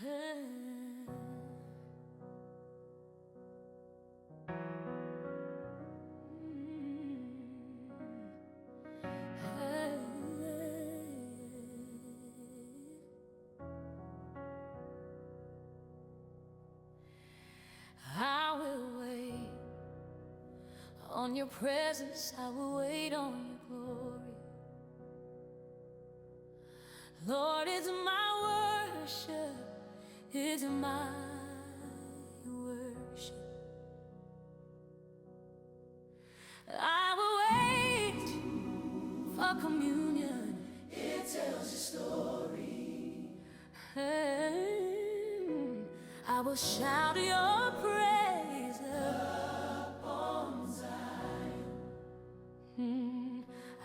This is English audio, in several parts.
I will wait on your presence, I will wait on your glory. Lord, it's my worship, it's my worship. I will wait for communion, it tells a story. I will shout your praise upon Zion.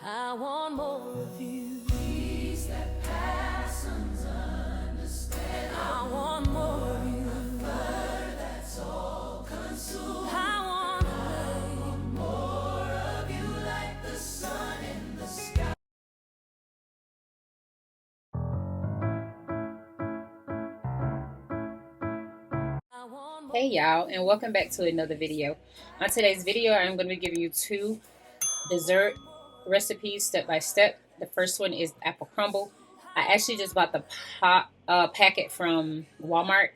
I want more of you. Peace that passes understanding. I want more of you. A fire that's all consuming. I want more of you, like the sun in the sky. Hey y'all, and welcome back to another video. On today's video, I'm going to be giving you 2 dessert recipes step by step. The first one is apple crumble. I actually just bought the packet from Walmart,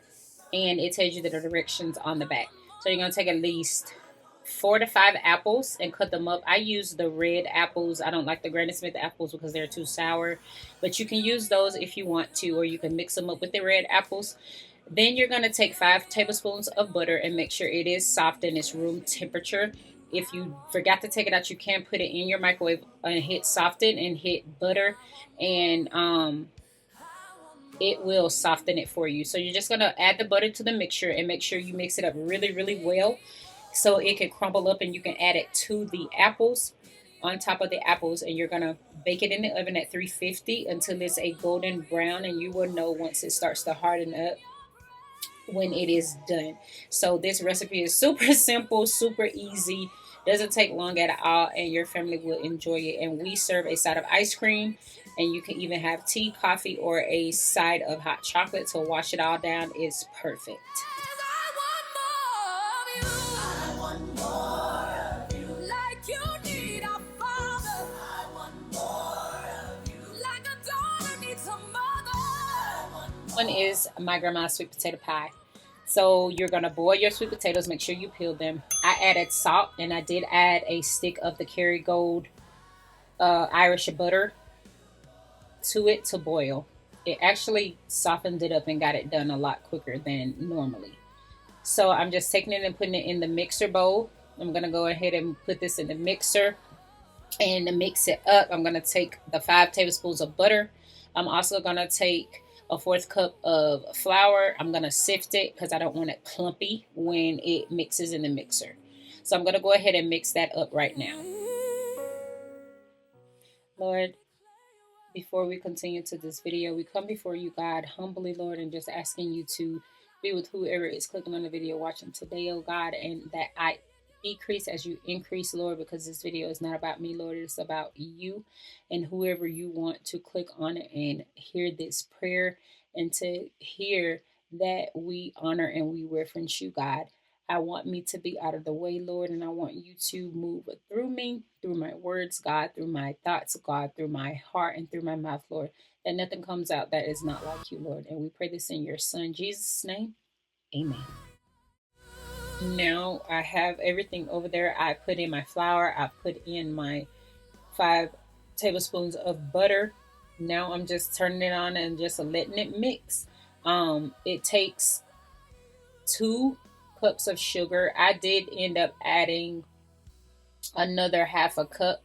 and it tells you the directions on the back. So you're going to take at least 4 to 5 apples and cut them up. I use the red apples. I don't like the Granny Smith apples because they're too sour, but you can use those if you want to, or you can mix them up with the red apples. Then you're going to take 5 tablespoons of butter and make sure it is soft and it's room temperature. If you forgot to take it out, you can put it in your microwave and hit soften and hit butter, and it will soften it for you. So you're just going to add the butter to the mixture and make sure you mix it up really, really well so it can crumble up, and you can add it to the apples, on top of the apples, and you're going to bake it in the oven at 350 until it's a golden brown, and you will know once it starts to harden up when it is done. So this recipe is super simple, super easy, doesn't take long at all, and your family will enjoy it. And we serve a side of ice cream, and you can even have tea, coffee, or a side of hot chocolate to wash it all down. It's perfect. One is my grandma's sweet potato pie. So you're going to boil your sweet potatoes. Make sure you peel them. I added salt, and I did add a stick of the Kerrygold Irish butter to it to boil. It actually softened it up and got it done a lot quicker than normally. So I'm just taking it and putting it in the mixer bowl. I'm going to go ahead and put this in the mixer and to mix it up. I'm going to take the 5 tablespoons of butter. I'm also going to take a 1/4 cup of flour. I'm going to sift it because I don't want it clumpy when it mixes in the mixer. So I'm going to go ahead and mix that up right now. Lord, before we continue to this video, we come before you, God, humbly, Lord, and just asking you to be with whoever is clicking on the video watching today, oh God, and that I decrease as you increase, Lord, because this video is not about me, Lord. It's about you and whoever you want to click on it and hear this prayer and to hear that we honor and we reference you, God. I want me to be out of the way, Lord, and I want you to move through me, through my words, God, through my thoughts, God, through my heart and through my mouth, Lord, that nothing comes out that is not like you, Lord. And we pray this in your Son, Jesus' name. Amen. Now I have everything over there. I put in my flour. I put in my 5 tablespoons of butter. Now I'm just turning it on and just letting it mix. It takes 2 cups of sugar. I did end up adding another 1/2 cup.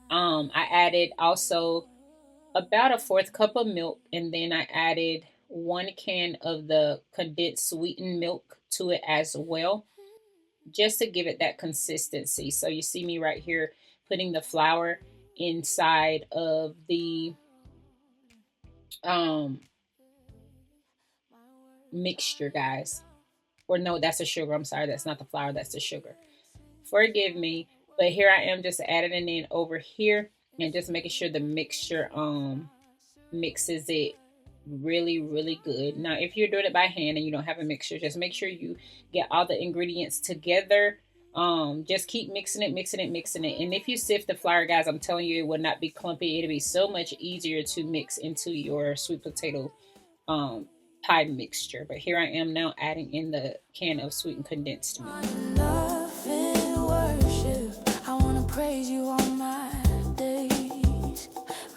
I added also about a 1/4 cup of milk, and then I added 1 can of the condensed sweetened milk to it as well, just to give it that consistency. So you see me right here putting the flour inside of the mixture, guys. Or no, that's the sugar. I'm sorry, that's not the flour, that's the sugar. Forgive me. But here I am just adding it in over here and just making sure the mixture mixes it really, really good. Now, if you're doing it by hand and you don't have a mixture, just make sure you get all the ingredients together. Just keep mixing it, mixing it, mixing it. And if you sift the flour, guys, I'm telling you, it will not be clumpy. It'll be so much easier to mix into your sweet potato pie mixture. But here I am now adding in the can of sweetened condensed milk. I wanna praise you all my days.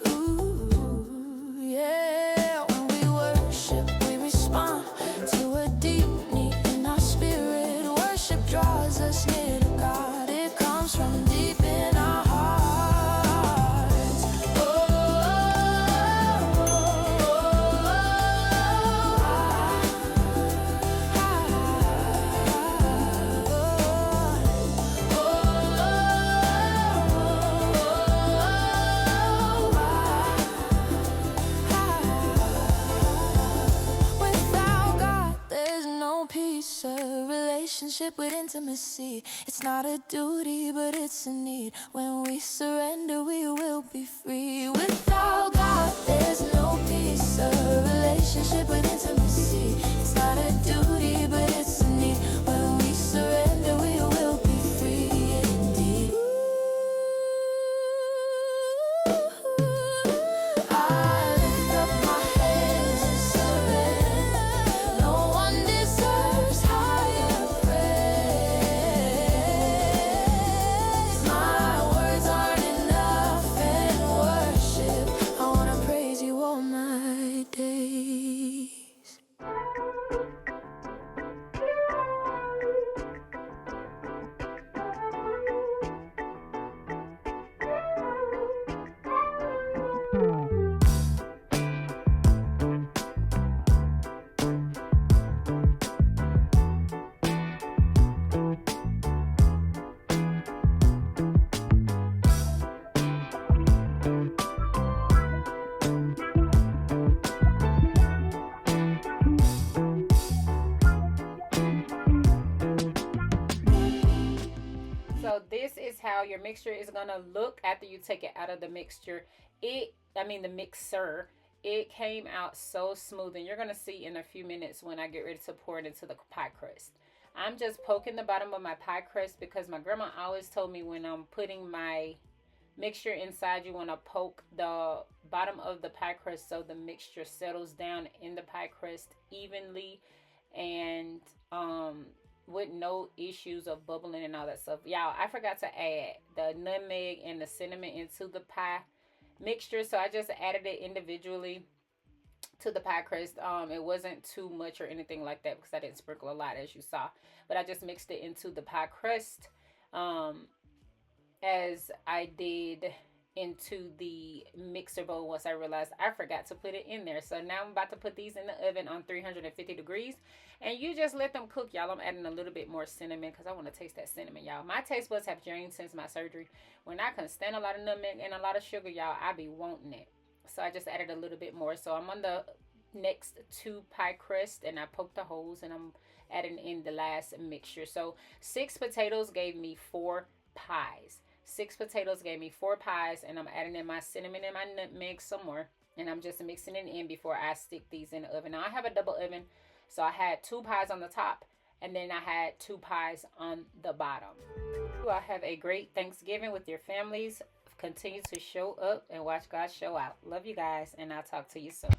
Ooh, yeah. When we worship, we respond to a deep need in our spirit. Worship draws us near to God. It comes from deep in our hearts. Oh, relationship with intimacy. It's not a duty, but it's a need. When we surrender, we will be free. Without God, there's no peace. A relationship with intimacy. It's not a duty, but it's a need. When we surrender, we will be free indeed. I lift up my hands and surrender. No one deserves higher praise. My words aren't enough in worship. I wanna praise you all my days. So this is how your mixture is gonna look after you take it out of the mixture. The mixer. It came out so smooth, and you're gonna see in a few minutes when I get ready to pour it into the pie crust. I'm just poking the bottom of my pie crust because my grandma always told me when I'm putting my mixture inside, you want to poke the bottom of the pie crust so the mixture settles down in the pie crust evenly, and with no issues of bubbling and all that stuff. Y'all, I forgot to add the nutmeg and the cinnamon into the pie mixture, so I just added it individually to the pie crust. It wasn't too much or anything like that because I didn't sprinkle a lot, as you saw, but I just mixed it into the pie crust as I did into the mixer bowl once I realized I forgot to put it in there. So now I'm about to put these in the oven on 350 degrees, and you just let them cook, y'all. I'm adding a little bit more cinnamon because I want to taste that cinnamon, y'all. My taste buds have changed since my surgery. When I can stand a lot of nutmeg and a lot of sugar, y'all, I be wanting it. So I just added a little bit more. So I'm on the next 2 pie crust, and I poked the holes, and I'm adding in the last mixture. So 6 potatoes gave me 4 pies. 6 potatoes gave me 4 pies, and I'm adding in my cinnamon and my nutmeg some more, and I'm just mixing it in before I stick these in the oven. Now I have a double oven, so I had 2 pies on the top, and then I had 2 pies on the bottom. I have a great Thanksgiving with your families. Continue to show up and watch God show out. Love you guys, and I'll talk to you soon.